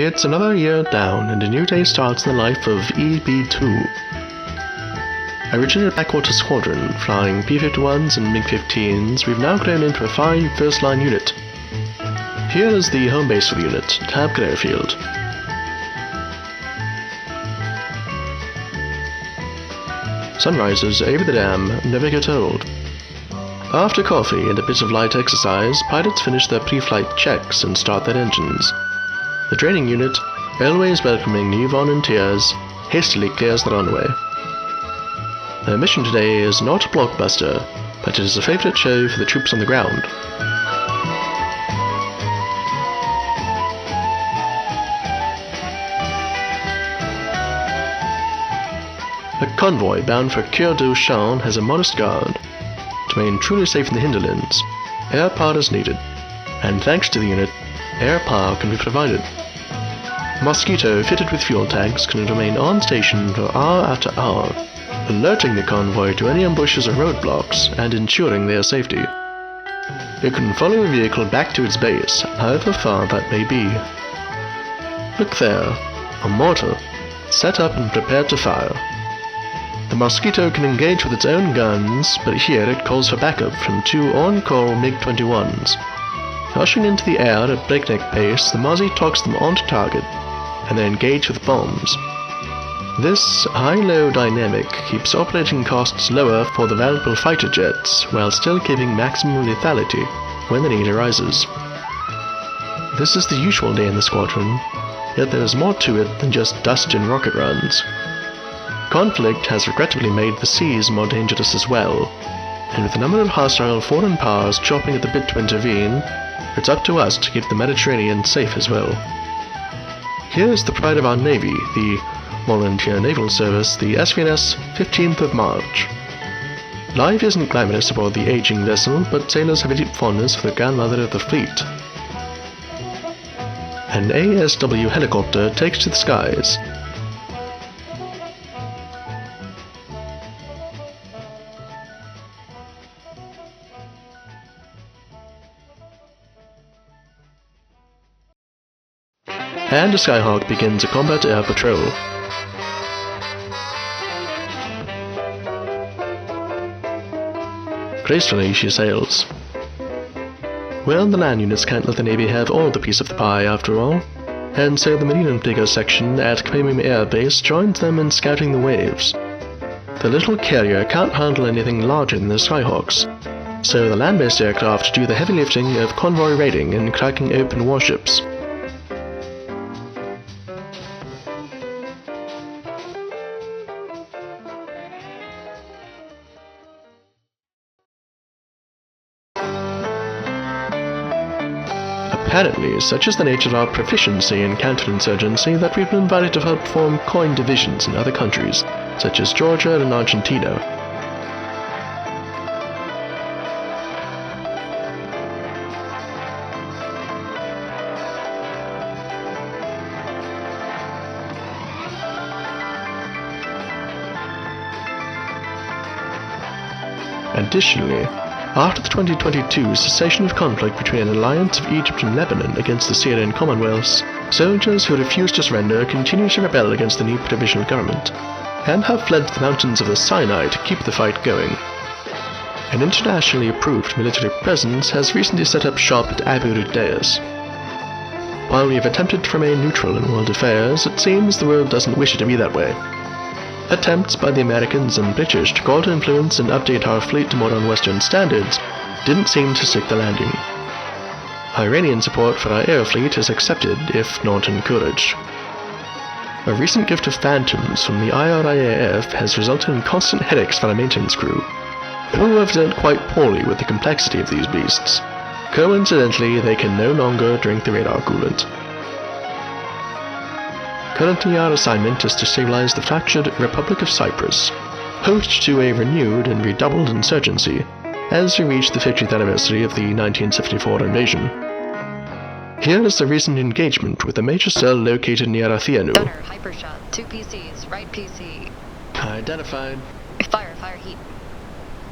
It's another year down, and a new day starts in the life of EB2. Originally a backwater squadron, flying P-51s and MiG-15s, we've now grown into a fine first-line unit. Here is the home base for the unit, Tab Field. Sunrises over the dam never get old. After coffee and a bit of light exercise, pilots finish their pre-flight checks and start their engines. The training unit, always welcoming new volunteers, hastily clears the runway. Their mission today is not a blockbuster, but it is a favourite show for the troops on the ground. A convoy bound for Kurdistan has a modest guard. To remain truly safe in the hinterlands, air power is needed, and thanks to the unit, air power can be provided. The Mosquito, fitted with fuel tanks, can remain on station for hour after hour, alerting the convoy to any ambushes or roadblocks and ensuring their safety. It can follow a vehicle back to its base, however far that may be. Look there, a mortar, set up and prepared to fire. The Mosquito can engage with its own guns, but here it calls for backup from two on-call MiG-21s. Rushing into the air at breakneck pace, the Mozzie talks them onto target, and they engage with bombs. This high-low dynamic keeps operating costs lower for the valuable fighter jets, while still keeping maximum lethality when the need arises. This is the usual day in the squadron, yet there is more to it than just dust and rocket runs. Conflict has regrettably made the seas more dangerous as well, and with a number of hostile foreign powers chopping at the bit to intervene, it's up to us to keep the Mediterranean safe as well. Here's the pride of our Navy, the Volunteer Naval Service, the SVNS 15th of March. Life isn't glamorous aboard the aging vessel, but sailors have a deep fondness for the grandmother of the fleet. An ASW helicopter takes to the skies. And a Skyhawk begins a combat air patrol. Gracefully she sails. Well, the land units can't let the Navy have all the piece of the pie after all, and so the Marine and Digger section at Kamim Air Base joins them in scouting the waves. The little carrier can't handle anything larger than the Skyhawks, so the land-based aircraft do the heavy lifting of convoy raiding and cracking open warships. Apparently, such is the nature of our proficiency in counterinsurgency that we've been invited to help form coin divisions in other countries, such as Georgia and Argentina. Additionally, after the 2022 cessation of conflict between an alliance of Egypt and Lebanon against the Syrian Commonwealths, soldiers who refuse to surrender continue to rebel against the new provisional government, and have fled to the mountains of the Sinai to keep the fight going. An internationally approved military presence has recently set up shop at Abu Rudeis. While we have attempted to remain neutral in world affairs, it seems the world doesn't wish it to be that way. Attempts by the Americans and British to call to influence and update our fleet to modern Western standards didn't seem to stick the landing. Iranian support for our air fleet is accepted, if not encouraged. A recent gift of Phantoms from the IRIAF has resulted in constant headaches for our maintenance crew, who have dealt quite poorly with the complexity of these beasts. Coincidentally, they can no longer drink the radar coolant. Currently our assignment is to stabilize the fractured Republic of Cyprus, host to a renewed and redoubled insurgency, as we reach the 50th anniversary of the 1974 invasion. Here is the recent engagement with a major cell located near Athienu. Gunner, hypershot, 2 PCs, right PC. Identified. Fire heat.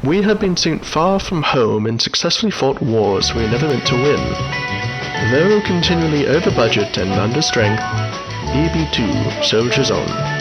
We have been sent far from home and successfully fought wars we never meant to win. Though continually over budget and under strength, EB2 soldiers on.